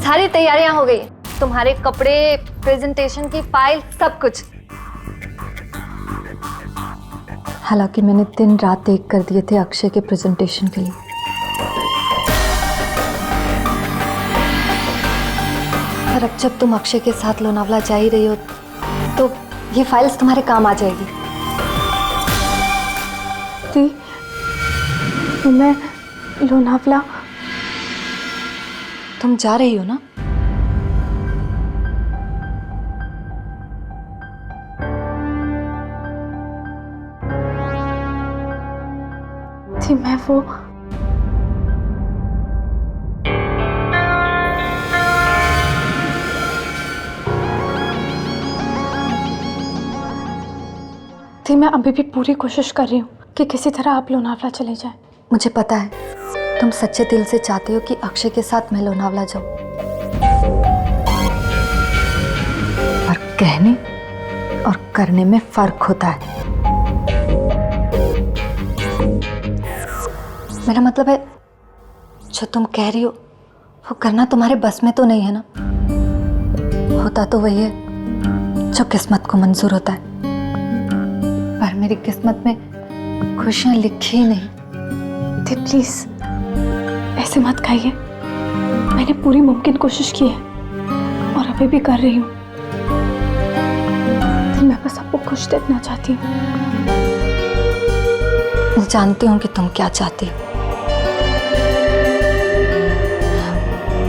सारी तैयारियां हो गई, तुम्हारे कपड़े, प्रेजेंटेशन की फाइल, सब कुछ। हालांकि मैंने दिन रात एक कर दिए थे अक्षय के प्रेजेंटेशन के लिए। पर अब जब तुम अक्षय के साथ लोनावला जा ही रही हो तो ये फाइल्स तुम्हारे काम आ जाएगी। मैं लोनावला। तुम जा रही हो ना? थी मैं वो थी मैं अभी भी पूरी कोशिश कर रही हूँ कि किसी तरह आप लोनावला चले जाएं। मुझे पता है तुम सच्चे दिल से चाहते हो कि अक्षय के साथ मैं लोनावला जाऊं, पर कहने और करने में फर्क होता है। मेरा मतलब है जो तुम कह रही हो वो करना तुम्हारे बस में तो नहीं है ना। होता तो वही है जो किस्मत को मंजूर होता है, पर मेरी किस्मत में खुशियां लिखी ही नहीं। थी प्लीज ऐसे मत कहिए। मैंने पूरी मुमकिन कोशिश की है और अभी भी कर रही हूँ। मैं बस आपको खुश देखना चाहती हूँ। मैं जानती हूँ कि तुम क्या चाहती हो।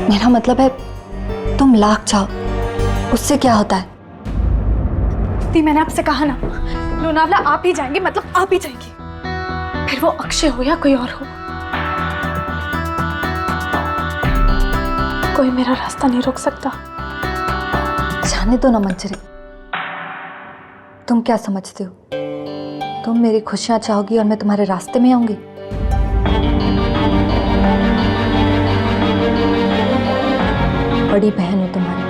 मेरा मतलब है तुम लाख चाहो उससे क्या होता है। दी मैंने आपसे कहा ना, लोनावला आप ही जाएंगे, मतलब आप ही जाएंगी, फिर वो अक्षय हो या कोई और हो। कोई मेरा रास्ता नहीं रोक सकता। जाने दो ना मंजरी। तुम क्या समझते हो तुम मेरी खुशियां चाहोगी और मैं तुम्हारे रास्ते में आऊंगी? बड़ी बहन हो तुम्हारी।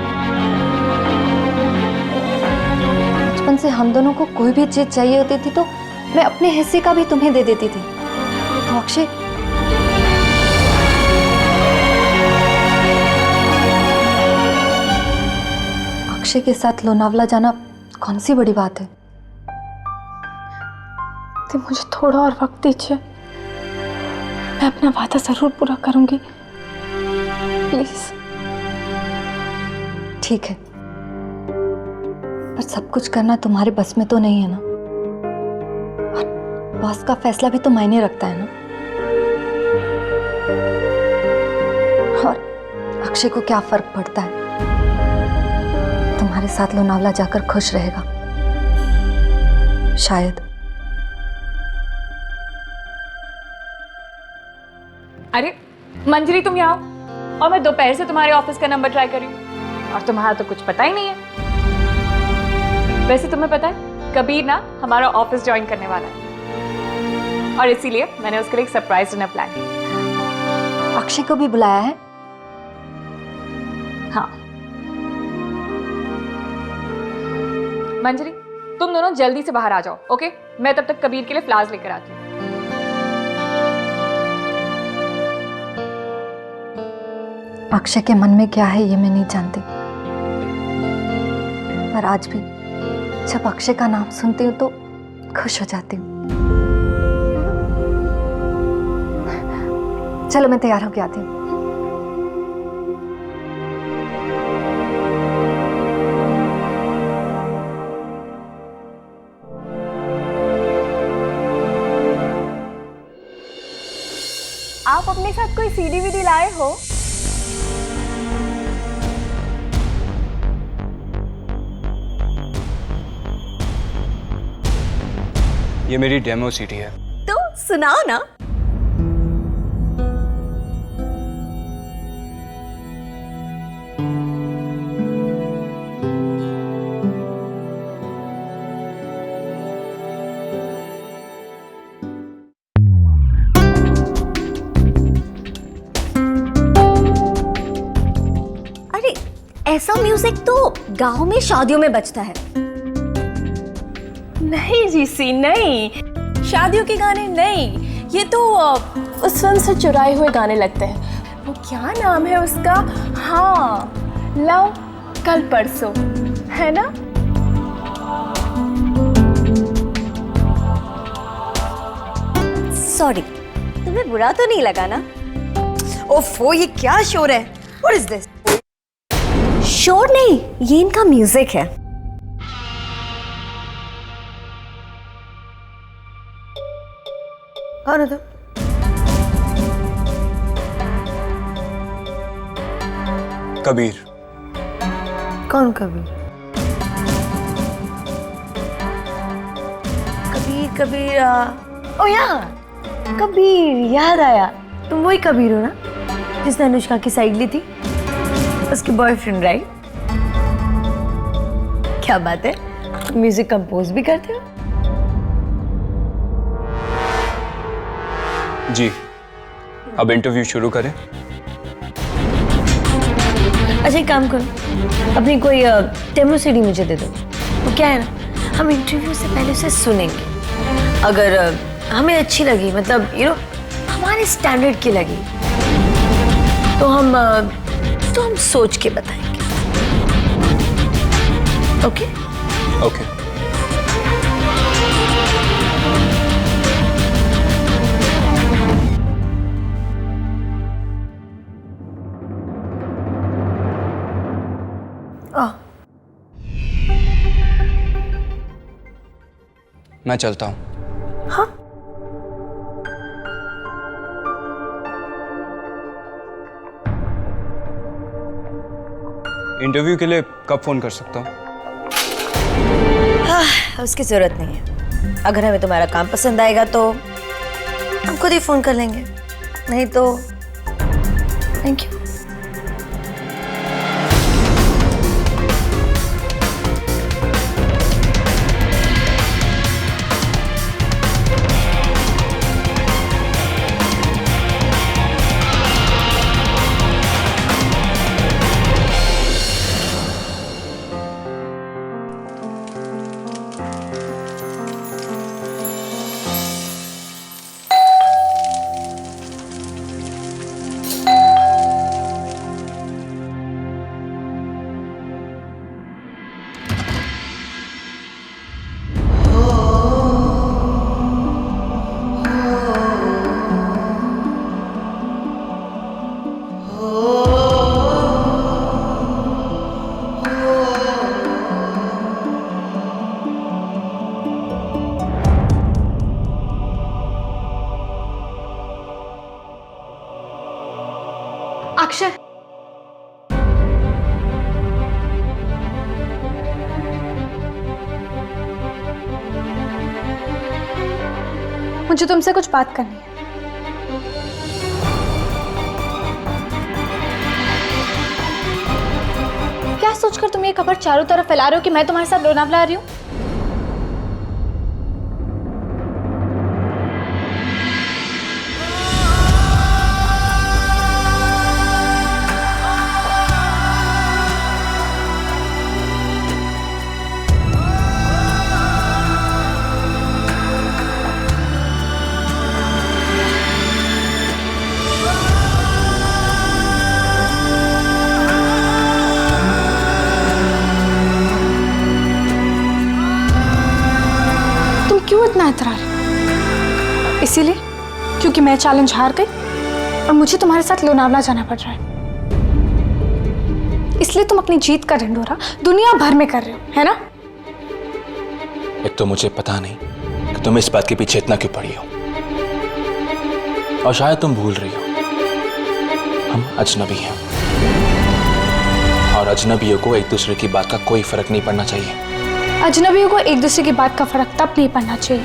बचपन से हम दोनों को कोई भी चीज चाहिए होती थी तो मैं अपने हिस्से का भी तुम्हें दे देती थी। तो अक्षय, अक्षय के साथ लोनावला जाना कौन सी बड़ी बात है? तो मुझे थोड़ा और वक्त दीजिए, मैं अपना वादा जरूर पूरा करूंगी, प्लीज। ठीक है, पर सब कुछ करना तुम्हारे बस में तो नहीं है ना। और बॉस का फैसला भी तो मायने रखता है ना। और अक्षय को क्या फर्क पड़ता है, तुम्हारे साथ लोनावला जाकर खुश रहेगा शायद। अरे मंजरी, तुम यहाँ आओ। और मैं दोपहर से तुम्हारे ऑफिस का नंबर ट्राई कर रही हूँ और तुम्हारा तो कुछ पता ही नहीं है। वैसे तुम्हें पता है कबीर ना हमारा ऑफिस ज्वाइन करने वाला है और इसीलिए मैंने उसके लिए एक सरप्राइज डिनर प्लान किया। अक्षय को भी बुलाया है? हाँ। मंजरी, तुम दोनों जल्दी से बाहर आ जाओ, ओके? मैं तब तक कबीर के लिए फ्लावर्स लेकर आती हूँ। अक्षय के मन में क्या है ये मैं नहीं जानती, पर आज भी जब अक्षय का नाम सुनती हूँ तो खुश हो जाती हूँ। चलो मैं तैयार होके आती हूँ। आप अपने साथ कोई सीडी वीडी लाए हो? ये मेरी डेमो सीडी है। तो सुनाओ ना। अरे ऐसा म्यूजिक तो गांव में शादियों में बजता है। नहीं जीसी, नहीं, शादियों के गाने नहीं, ये तो उस फिल्म से चुराए हुए गाने लगते हैं। वो क्या नाम है उसका? हाँ, लव कल परसों, है ना? सॉरी, तुम्हें बुरा तो नहीं लगा ना? ओफो, ये क्या शोर है? What is this? शोर नहीं, ये इनका म्यूजिक है। कौन है तुम? कबीर। कौन कबीर? कबीर कबीर ओ यार, कबीर याद आया। तुम वही कबीर हो ना जिसने अनुष्का की साइड ली थी? उसके बॉयफ्रेंड, राइट? क्या बात है, म्यूजिक कंपोज भी करते हो? जी, अब इंटरव्यू शुरू करें। अच्छा, एक काम करो, अपनी कोई डेमो सीडी मुझे दे दो। तो क्या है ना, हम इंटरव्यू से पहले उसे सुनेंगे। अगर हमें अच्छी लगी, मतलब हमारे स्टैंडर्ड की लगी, तो हम सोच के बताएंगे। ओके? ओके। मैं चलता हूँ। हाँ? इंटरव्यू के लिए कब फोन कर सकता हूँ? उसकी जरूरत नहीं है। अगर हमें तुम्हारा काम पसंद आएगा तो हम खुद ही फोन कर लेंगे, नहीं तो थैंक यू। अक्षय, मुझे तुमसे कुछ बात करनी है। क्या सोचकर तुम ये खबर चारों तरफ फैला रहे हो कि मैं तुम्हारे साथ लोनावला आ रही हूँ? क्यों इतना इतरार? इसीलिए क्योंकि मैं चैलेंज हार गई और मुझे तुम्हारे साथ लोनावला जाना पड़ रहा है, इसलिए तुम अपनी जीत का ढिंढोरा दुनिया भर में कर रहे हो, है ना? एक तो मुझे पता नहीं कि तुम इस बात के पीछे इतना क्यों पड़ी हो, और शायद तुम भूल रही हो हम अजनबी हैं, और अजनबियों को एक दूसरे की बात का कोई फर्क नहीं पड़ना चाहिए। अजनबियों को एक दूसरे की बात का फर्क तब नहीं पड़ना चाहिए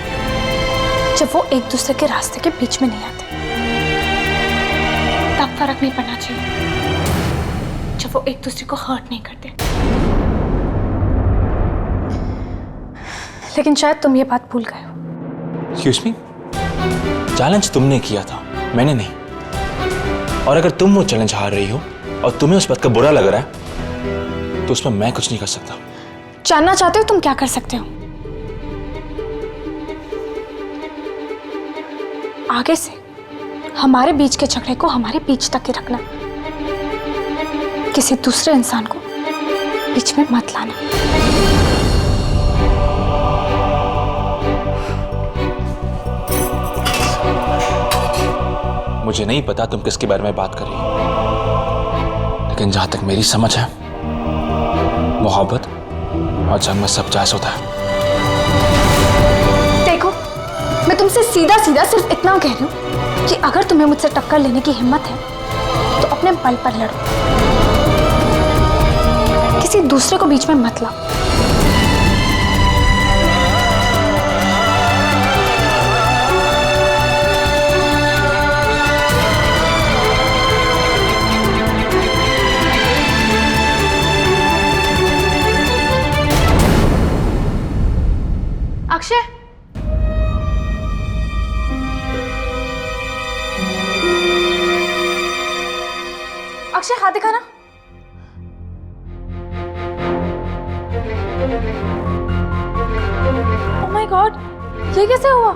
जब वो एक दूसरे के रास्ते के बीच में नहीं आते, तब फर्क नहीं पड़ना चाहिए जब वो एक दूसरे को हर्ट नहीं करते। लेकिन शायद तुम ये बात भूल गए हो। एक्सक्यूज मी, चैलेंज तुमने किया था, मैंने नहीं। और अगर तुम वो चैलेंज हार रही हो और तुम्हें उस बात का बुरा लग रहा है तो उसमें मैं कुछ नहीं कर सकता। जानना चाहते हो तुम क्या कर सकते हो? आगे से हमारे बीच के झगड़े को हमारे बीच तक ही रखना, किसी दूसरे इंसान को बीच में मत लाना। मुझे नहीं पता तुम किसके बारे में बात कर रही हो, लेकिन जहां तक मेरी समझ है, मोहब्बत और जंग में सब जायज होता है। देखो, मैं तुमसे सीधा सीधा सिर्फ इतना कह रही हूँ कि अगर तुम्हें मुझसे टक्कर लेने की हिम्मत है तो अपने बल पर लड़ो, किसी दूसरे को बीच में मत लाओ। अक्षय, अक्षय हाथ दिखाना। ओह माय गॉड, ये कैसे हुआ?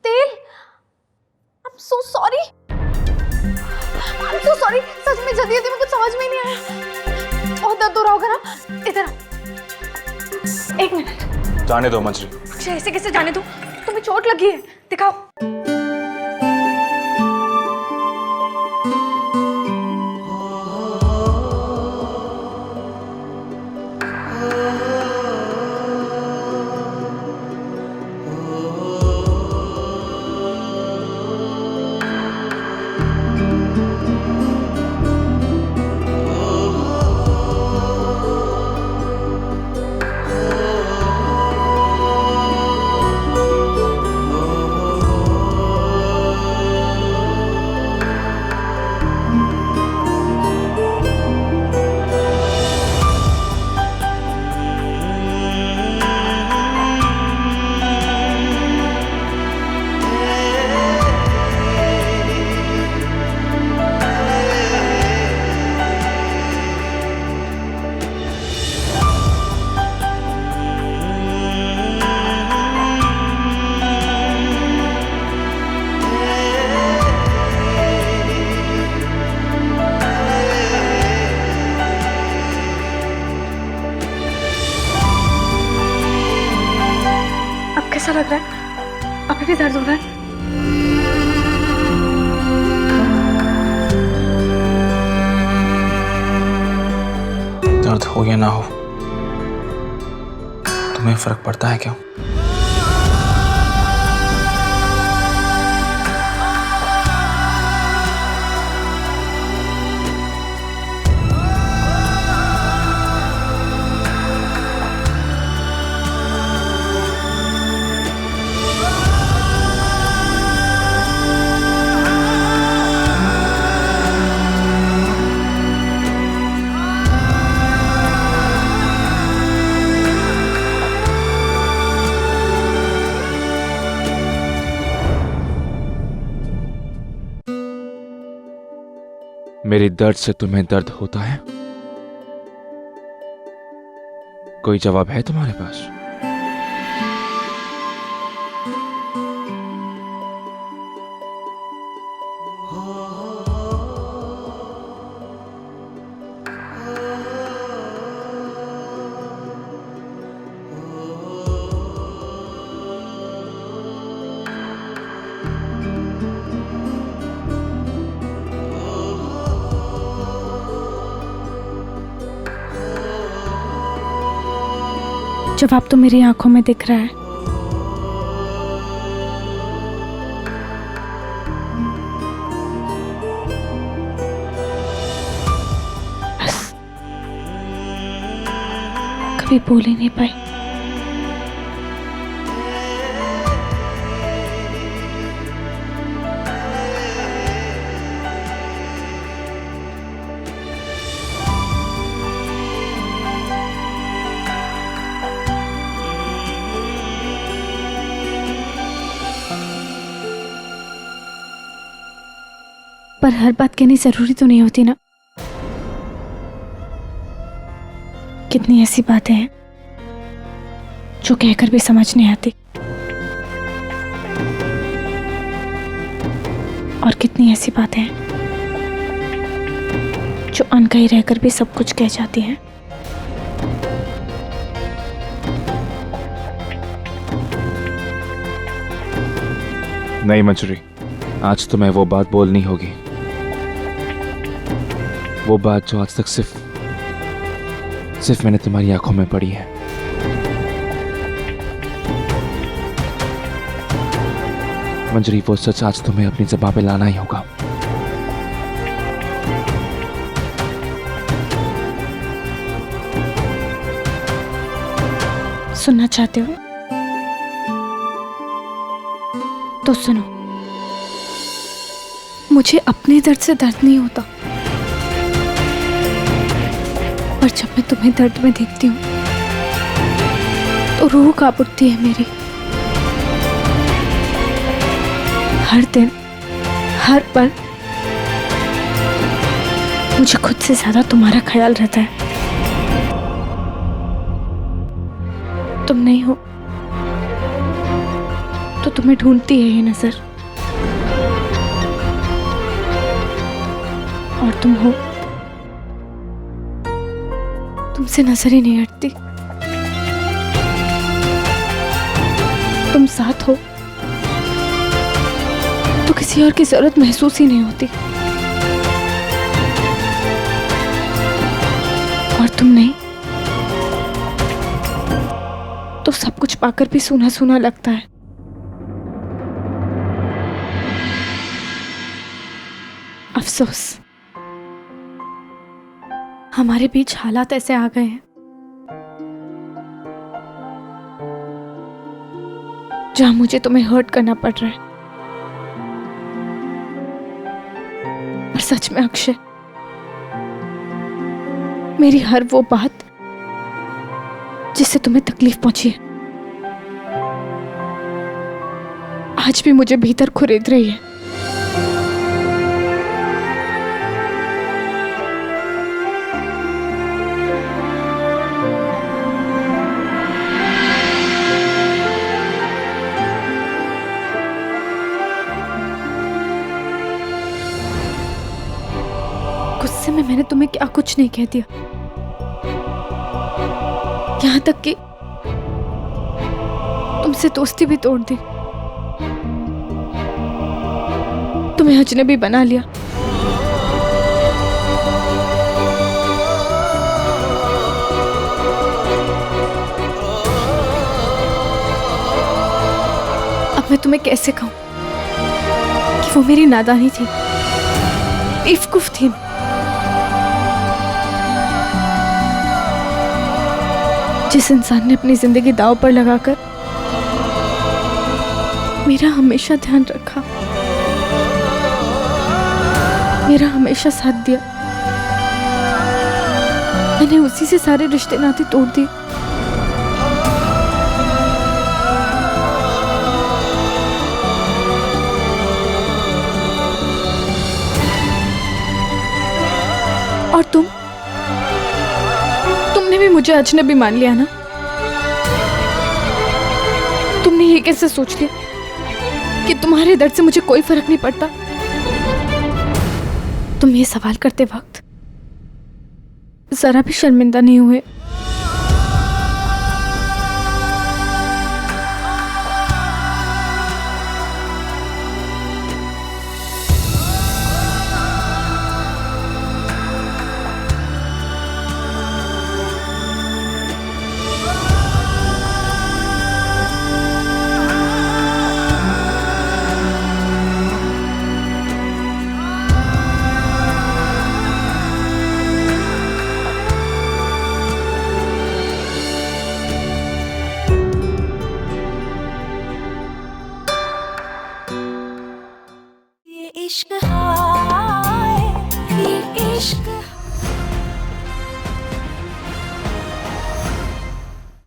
तेल, I'm so sorry. I'm so sorry. सच में जल्दी जल्दी में कुछ समझ में ही नहीं आया। बहुत दर्द हो रहा होगा ना? इधर आ। एक मिनट। जाने दो मंजरी। अक्षय, ऐसे कैसे जाने दूं? तुम्हें चोट लगी है, दिखाओ। कैसा लग रहा है? अभी भी दर्द हो रहा है? दर्द हो या ना हो, तुम्हें फर्क पड़ता है क्या? मेरे दर्द से तुम्हें दर्द होता है? कोई जवाब है तुम्हारे पास? जवाब तो मेरी आंखों में दिख रहा है। बस कभी बोल ही नहीं पाई। पर हर बात कहनी जरूरी तो नहीं होती ना। कितनी ऐसी बातें हैं जो जो कहकर भी समझ नहीं आती, और कितनी ऐसी बातें हैं जो अनकही रहकर भी सब कुछ कह जाती हैं। नहीं मंजरी, आज तुम्हें वो बात बोलनी होगी, वो बात जो आज तक सिर्फ मैंने तुम्हारी आंखों में पढ़ी है। मंजरी, वो सच आज तुम्हें अपनी ज़बान पे लाना ही होगा। सुनना चाहते हो तो सुनो। मुझे अपने दर्द से दर्द नहीं होता, पर जब मैं तुम्हें दर्द में देखती हूँ तो रूह कांप उठती है मेरी। हर दिन, हर पल मुझे खुद से ज्यादा तुम्हारा ख्याल रहता है। तुम नहीं हो तो तुम्हें ढूंढती है ये नजर, और तुम हो, तुमसे नजर ही नहीं हटती। तुम साथ हो तो किसी और की जरूरत महसूस ही नहीं होती, और तुम नहीं तो सब कुछ पाकर भी सूना सूना लगता है। अफसोस, हमारे बीच हालात ऐसे आ गए हैं जहां मुझे तुम्हें हर्ट करना पड़ रहा है। और सच में अक्षय, मेरी हर वो बात जिससे तुम्हें तकलीफ पहुंची है आज भी मुझे भीतर खुरेद रही है। गुस्से में मैंने तुम्हें क्या कुछ नहीं कह दिया, यहां तक कि तुमसे दोस्ती भी तोड़ दी, तुम्हें अजनबी बना लिया। अब मैं तुम्हें कैसे कहूं कि वो मेरी नादानी थी, बेवकूफ थी। जिस इंसान ने अपनी जिंदगी दांव पर लगाकर मेरा हमेशा ध्यान रखा, मेरा हमेशा साथ दिया, मैंने उसी से सारे रिश्ते नाते तोड़ दिए। और तुमने भी मुझे अजनबी मान लिया ना? तुमने ये कैसे सोच लिया कि तुम्हारे दर्द से मुझे कोई फर्क नहीं पड़ता? तुम ये सवाल करते वक्त जरा भी शर्मिंदा नहीं हुए